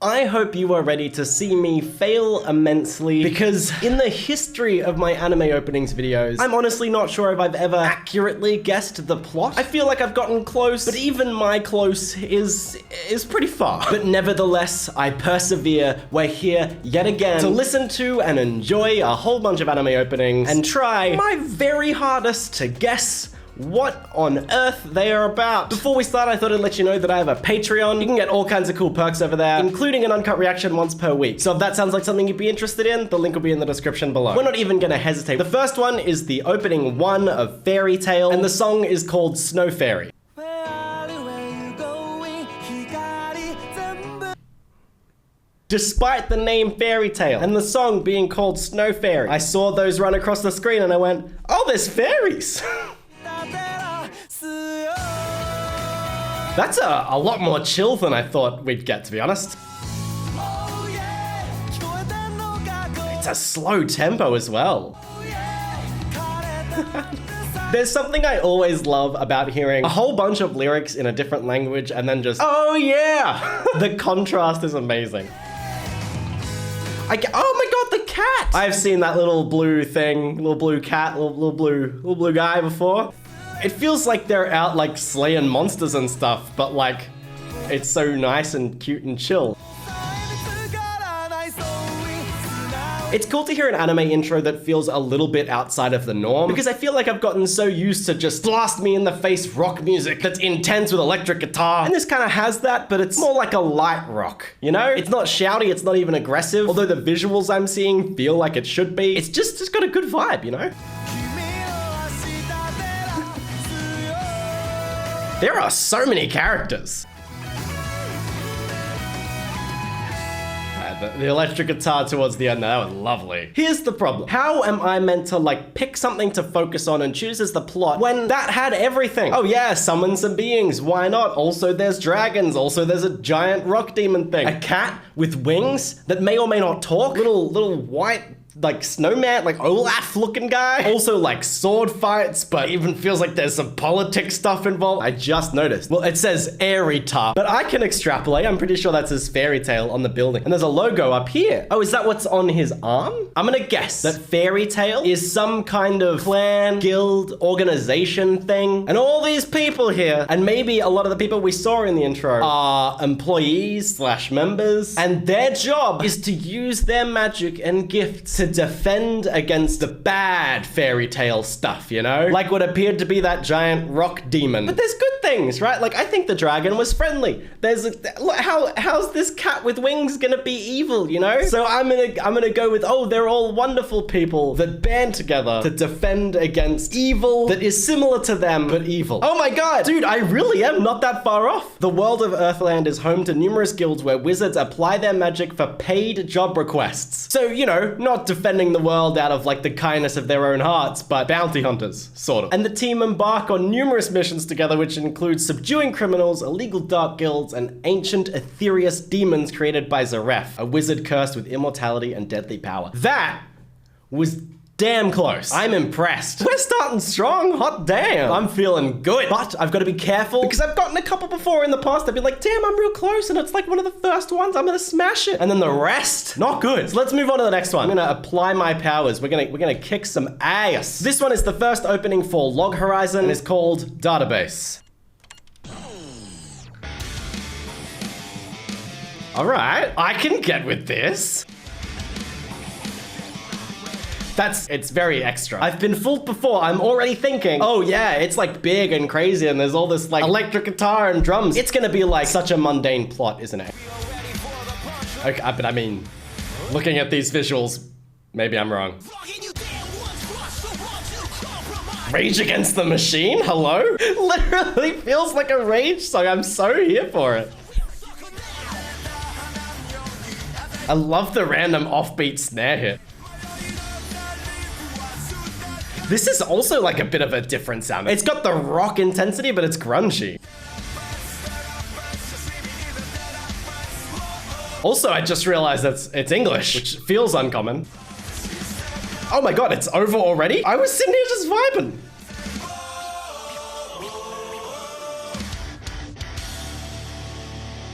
I hope you are ready to see me fail immensely, because in the history of my anime openings videos, I'm honestly not sure if I've ever accurately guessed the plot. I feel like I've gotten close, but even my close is pretty far. But nevertheless, I persevere. We're here yet again to listen to and enjoy a whole bunch of anime openings and try my very hardest to guess what on earth they are about. Before we start, I thought I'd let you know that I have a Patreon. You can get all kinds of cool perks over there, including an uncut reaction once per week. So if that sounds like something you'd be interested in, the link will be in the description below. We're not even gonna hesitate. The first one is the opening one of Fairy Tail, and the song is called Snow Fairy. Despite the name Fairy Tail and the song being called Snow Fairy, I saw those run across the screen and I went, oh, there's fairies. That's a lot more chill than I thought we'd get, to be honest. It's a slow tempo as well. There's something I always love about hearing a whole bunch of lyrics in a different language and then just, oh yeah! The contrast is amazing. Oh my god, the cat! I've seen that little blue thing, little blue cat, little blue guy before. It feels like they're out like slaying monsters and stuff, but like, it's so nice and cute and chill. It's cool to hear an anime intro that feels a little bit outside of the norm, because I feel like I've gotten so used to just blast me in the face rock music that's intense with electric guitar. And this kind of has that, but it's more like a light rock, you know? It's not shouty, it's not even aggressive, although the visuals I'm seeing feel like it should be. It's just got a good vibe, you know? There are so many characters. The electric guitar towards the end, that was lovely. Here's the problem. How am I meant to like pick something to focus on and choose as the plot when that had everything? Oh yeah, summon some beings, why not? Also there's dragons, also there's a giant rock demon thing. A cat with wings that may or may not talk. Little white like snowman, like Olaf looking guy. Also like sword fights, but even feels like there's some politics stuff involved. I just noticed. Well, it says Airy Top, but I can extrapolate. I'm pretty sure that's his Fairy Tail on the building. And there's a logo up here. Oh, is that what's on his arm? I'm gonna guess that Fairy Tail is some kind of clan, guild, organization thing. And all these people here, and maybe a lot of the people we saw in the intro, are employees / members. And their job is to use their magic and gifts to defend against the bad Fairy Tail stuff, you know? Like what appeared to be that giant rock demon. But there's good things, right? Like I think the dragon was friendly. There's how's this cat with wings gonna be evil, you know? So I'm gonna go with, oh, they're all wonderful people that band together to defend against evil that is similar to them, but evil. Oh my god, dude, I really am not that far off. The world of Earthland is home to numerous guilds where wizards apply their magic for paid job requests. So, you know, not defending the world out of like the kindness of their own hearts, but bounty hunters, sort of. And the team embark on numerous missions together, which include subduing criminals, illegal dark guilds, and ancient ethereous demons created by Zaref, a wizard cursed with immortality and deadly power. That was damn close. I'm impressed. We're starting strong, hot damn. I'm feeling good, but I've got to be careful because I've gotten a couple before in the past. I've been like, damn, I'm real close, and it's like one of the first ones. I'm gonna smash it, and then the rest, not good. So let's move on to the next one. I'm gonna apply my powers. We're gonna kick some ass. This one is the first opening for Log Horizon, and it's called Database. All right, I can get with this. It's very extra. I've been fooled before. I'm already thinking, oh yeah, it's like big and crazy and there's all this like electric guitar and drums. It's gonna be like such a mundane plot, isn't it? Okay, but I mean, looking at these visuals, maybe I'm wrong. Rage Against the Machine? Hello? Literally feels like a Rage song. I'm so here for it. I love the random offbeat snare hit. This is also like a bit of a different sound. It's got the rock intensity, but it's grungy. Also, I just realized it's English, which feels uncommon. Oh my god, it's over already? I was sitting here just vibing.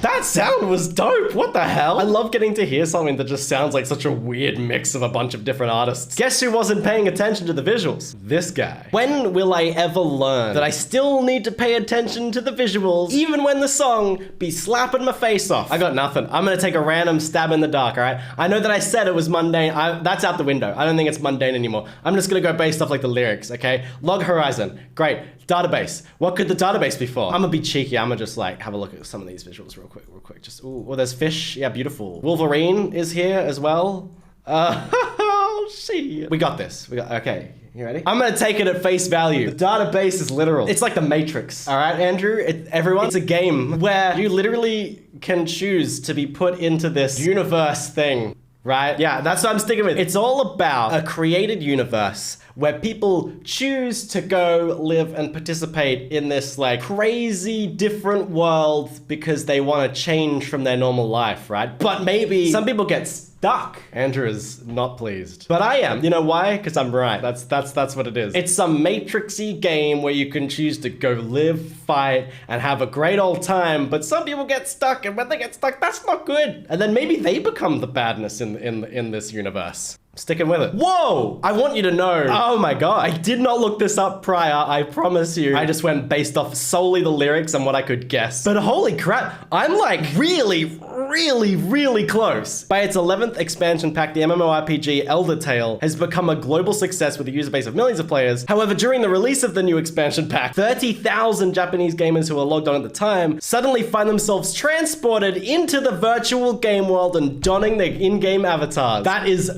That's That sound was dope. What the hell? I love getting to hear something that just sounds like such a weird mix of a bunch of different artists. Guess who wasn't paying attention to the visuals? This guy. When will I ever learn that I still need to pay attention to the visuals, even when the song be slapping my face off? I got nothing. I'm gonna take a random stab in the dark, all right? I know that I said it was mundane. That's out the window. I don't think it's mundane anymore. I'm just gonna go based off like the lyrics, okay? Log Horizon, great. Database, what could the database be for? I'm gonna be cheeky. I'm gonna just like have a look at some of these visuals real quick. Just, ooh, oh, there's fish. Yeah, beautiful. Wolverine is here as well. Oh, shit. We got this. Okay. You ready? I'm gonna take it at face value. The database is literal. It's like the Matrix. All right, Andrew? Everyone, it's a game where you literally can choose to be put into this universe thing, right? Yeah, that's what I'm sticking with. It's all about a created universe where people choose to go live and participate in this like crazy different world because they want to change from their normal life, right? But maybe some people get stuck. Andrew is not pleased, but I am. You know why? Because I'm right. That's what it is. It's some matrixy game where you can choose to go live, fight, and have a great old time. But some people get stuck, and when they get stuck, that's not good. And then maybe they become the badness in this universe. Sticking with it. Whoa! I want you to know. Oh my god. I did not look this up prior, I promise you. I just went based off solely the lyrics and what I could guess. But holy crap, I'm like really close. By its 11th expansion pack, the MMORPG Elder Tale has become a global success with a user base of millions of players. However, during the release of the new expansion pack, 30,000 Japanese gamers who were logged on at the time suddenly find themselves transported into the virtual game world and donning their in-game avatars. That is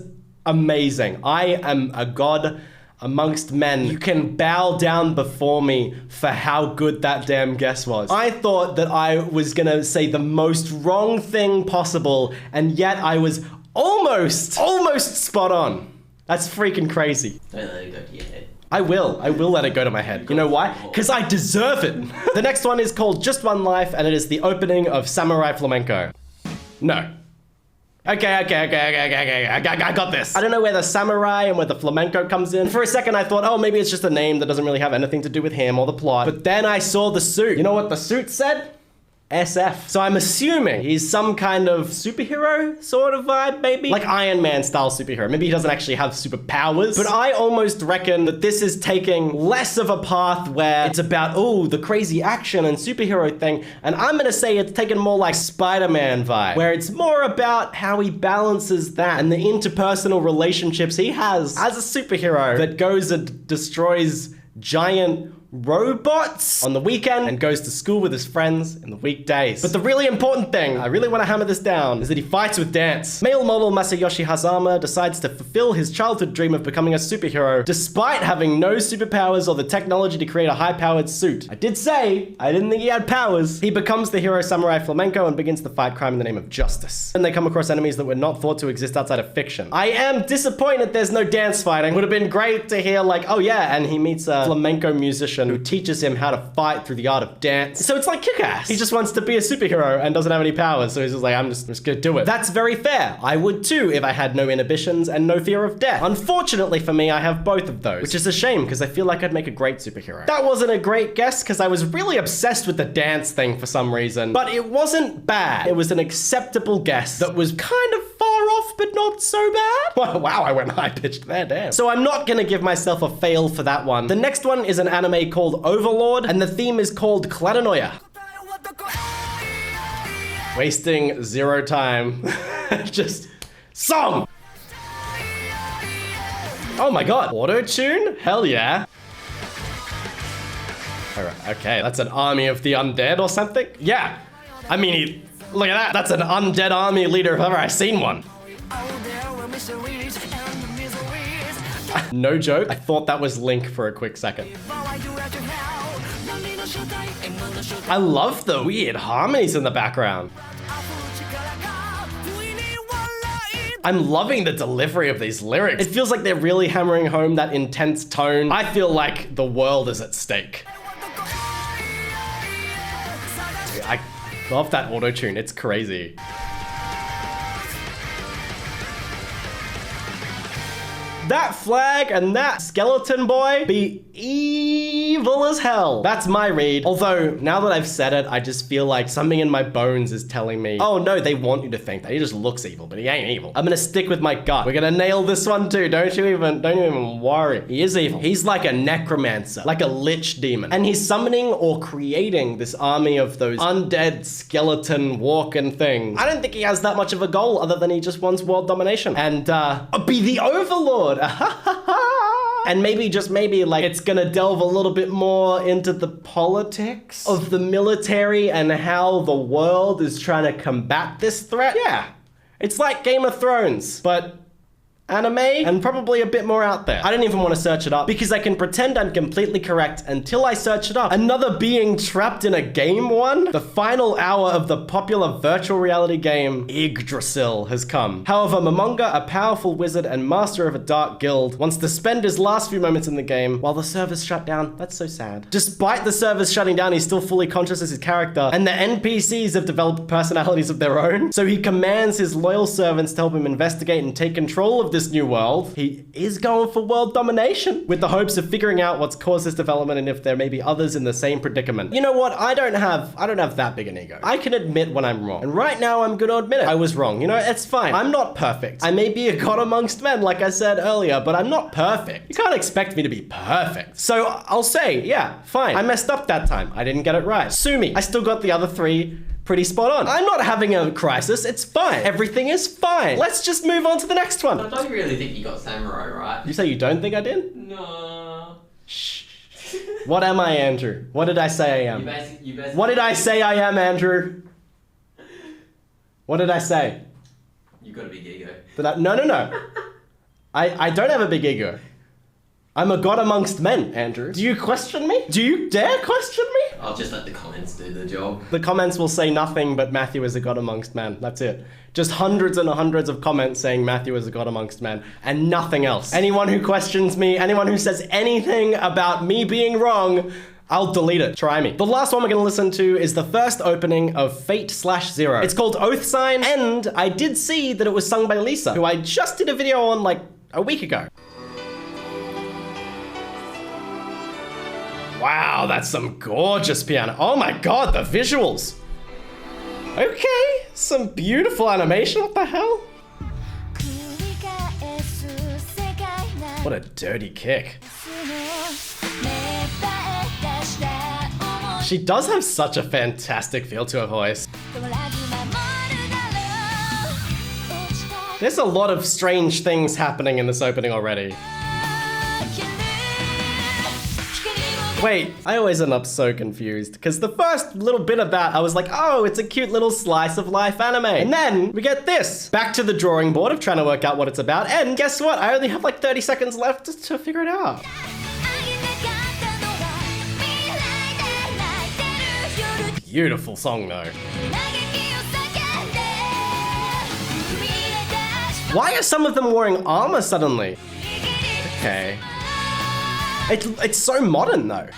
amazing. I am a god amongst men. You can bow down before me for how good that damn guess was. I thought that I was gonna say the most wrong thing possible, and yet I was almost spot on. That's freaking crazy. Don't let it go to your head. I will let it go to my head. You know why? Because I deserve it. The next one is called Just One Life, and it is the opening of Samurai Flamenco. No. Okay, I got this. I don't know where the samurai and where the flamenco comes in. For a second, I thought, oh, maybe it's just a name that doesn't really have anything to do with him or the plot. But then I saw the suit. You know what the suit said? SF. So I'm assuming he's some kind of superhero sort of vibe, maybe? Like Iron Man style superhero. Maybe he doesn't actually have superpowers. But I almost reckon that this is taking less of a path where it's about, oh, the crazy action and superhero thing. And I'm gonna say it's taken more like Spider-Man vibe, where it's more about how he balances that and the interpersonal relationships he has as a superhero that goes and destroys giant robots on the weekend and goes to school with his friends in the weekdays. But the really important thing, I really want to hammer this down, is that he fights with dance. Male model Masayoshi Hazama decides to fulfill his childhood dream of becoming a superhero despite having no superpowers or the technology to create a high-powered suit. I did say I didn't think he had powers. He becomes the hero Samurai Flamenco and begins to fight crime in the name of justice. And they come across enemies that were not thought to exist outside of fiction. I am disappointed there's no dance fighting. Would have been great to hear like, oh yeah, and he meets a flamenco musician who teaches him how to fight through the art of dance. So it's like Kick-Ass. He just wants to be a superhero and doesn't have any powers, so he's just like, I'm just gonna do it. That's very fair. I would too if I had no inhibitions and no fear of death. Unfortunately for me, I have both of those, which is a shame because I feel like I'd make a great superhero. That wasn't a great guess because I was really obsessed with the dance thing for some reason, but it wasn't bad. It was an acceptable guess that was kind of far off, but not so bad. Wow, I went high-pitched there, damn. So I'm not gonna give myself a fail for that one. The next one is an anime called Overlord, and the theme is called Claranoia. Wasting zero time. Just song! Oh my god, auto-tune? Hell yeah. Alright, okay, that's an army of the undead or something? Yeah. I mean, look at that. That's an undead army leader if ever I've seen one. No joke, I thought that was Link for a quick second. I love the weird harmonies in the background. I'm loving the delivery of these lyrics. It feels like they're really hammering home that intense tone. I feel like the world is at stake. I love that auto-tune, it's crazy. That flag and that skeleton boy be evil as hell. That's my read. Although, now that I've said it, I just feel like something in my bones is telling me, oh no, they want you to think that. He just looks evil, but he ain't evil. I'm gonna stick with my gut. We're gonna nail this one too. Don't you even worry. He is evil. He's like a necromancer, like a lich demon. And he's summoning or creating this army of those undead skeleton walking things. I don't think he has that much of a goal other than he just wants world domination. And be the Overlord. And maybe, just maybe, like, it's gonna delve a little bit more into the politics of the military and how the world is trying to combat this threat. Yeah, it's like Game of Thrones, but anime, and probably a bit more out there. I don't even want to search it up because I can pretend I'm completely correct until I search it up. Another being trapped in a game one? The final hour of the popular virtual reality game Yggdrasil has come. However, Momonga, a powerful wizard and master of a dark guild, wants to spend his last few moments in the game while the servers shut down. That's so sad. Despite the servers shutting down, he's still fully conscious as his character, and the NPCs have developed personalities of their own. So he commands his loyal servants to help him investigate and take control of this new world. He is going for world domination with the hopes of figuring out what's caused this development and if there may be others in the same predicament. You know what? I don't have that big an ego. I can admit when I'm wrong. And right now I'm gonna admit it. I was wrong. You know, it's fine. I'm not perfect. I may be a god amongst men, like I said earlier, but I'm not perfect. You can't expect me to be perfect. So I'll say, yeah, fine. I messed up that time. I didn't get it right. Sue me. I still got the other three pretty spot on. I'm not having a crisis. It's fine. Everything is fine. Let's just move on to the next one. I don't really think you got samurai right. You say you don't think I did? No. Shh. What am I, Andrew? What did I say I am? You basically What did I say I am, Andrew? What did I say? You got a big ego. No. I don't have a big ego. I'm a god amongst men, Andrew. Do you question me? Do you dare question me? I'll just let the comments do the job. The comments will say nothing but Matthew is a god amongst men. That's it. Just hundreds and hundreds of comments saying Matthew is a god amongst men and nothing else. Anyone who questions me, anyone who says anything about me being wrong, I'll delete it. Try me. The last one we're gonna listen to is the first opening of Fate/Zero. It's called Oath Sign, and I did see that it was sung by Lisa, who I just did a video on like a week ago. Wow, that's some gorgeous piano. Oh my god, the visuals. Okay, some beautiful animation. What the hell? What a dirty kick. She does have such a fantastic feel to her voice. There's a lot of strange things happening in this opening already. Wait, I always end up so confused, because the first little bit of that, I was like, oh, it's a cute little slice of life anime. And then we get this. Back to the drawing board of trying to work out what it's about, and guess what? I only have like 30 seconds left to figure it out. Beautiful song though. Why are some of them wearing armor suddenly? Okay. It's so modern though.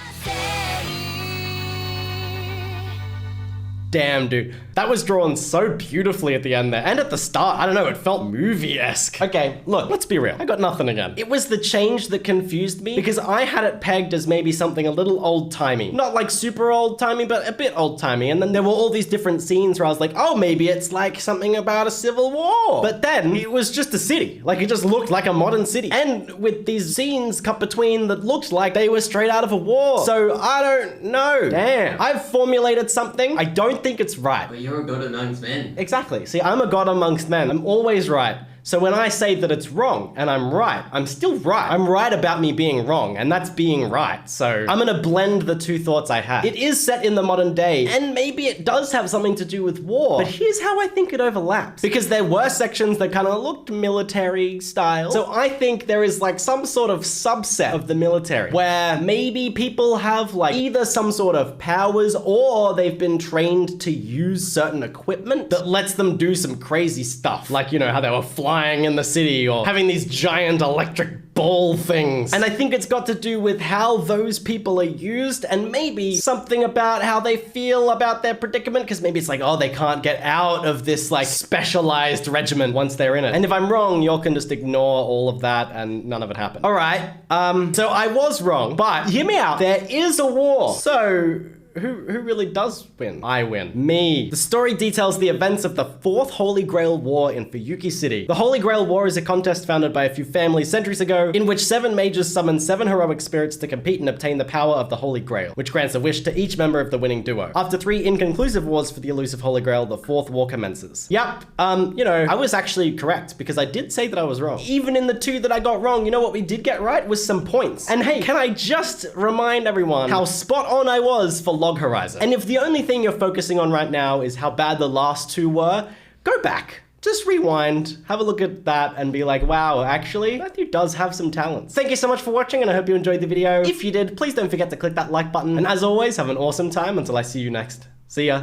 Damn, dude. That was drawn so beautifully at the end there. And at the start, I don't know, it felt movie-esque. Okay, look, let's be real. I got nothing again. It was the change that confused me because I had it pegged as maybe something a little old-timey. Not like super old-timey, but a bit old-timey. And then there were all these different scenes where I was like, oh, maybe it's like something about a civil war. But then it was just a city. Like, it just looked like a modern city. And with these scenes cut between that looked like they were straight out of a war. So I don't know. Damn. I've formulated something. I don't think it's right. But you're a god amongst men. Exactly. See, I'm a god amongst men. I'm always right. So when I say that it's wrong and I'm right, I'm still right. I'm right about me being wrong, and that's being right. So I'm gonna blend the two thoughts I have. It is set in the modern day, and maybe it does have something to do with war, but here's how I think it overlaps. Because there were sections that kind of looked military style. So I think there is like some sort of subset of the military where maybe people have like either some sort of powers or they've been trained to use certain equipment that lets them do some crazy stuff. Like, you know, how they were flying in the city or having these giant electric ball things. And I think it's got to do with how those people are used and maybe something about how they feel about their predicament, because maybe it's like, oh, they can't get out of this like specialized regimen once they're in it. And if I'm wrong, y'all can just ignore all of that and none of it happened. All right, so I was wrong, but hear me out. There is a war. So who really does win? I win. Me. The story details the events of the Fourth Holy Grail War in Fuyuki City. The Holy Grail War is a contest founded by a few families centuries ago, in which 7 mages summon 7 heroic spirits to compete and obtain the power of the Holy Grail, which grants a wish to each member of the winning duo. After 3 inconclusive wars for the elusive Holy Grail, the 4th war commences. Yep, you know, I was actually correct because I did say that I was wrong. Even in the 2 that I got wrong, you know what we did get right was some points. And hey, can I just remind everyone how spot on I was for Log Horizon? And if the only thing you're focusing on right now is how bad the last 2 were, go back. Just rewind, have a look at that and be like, wow, actually, Matthew does have some talents. Thank you so much for watching and I hope you enjoyed the video. If you did, please don't forget to click that like button. And as always, have an awesome time until I see you next. See ya.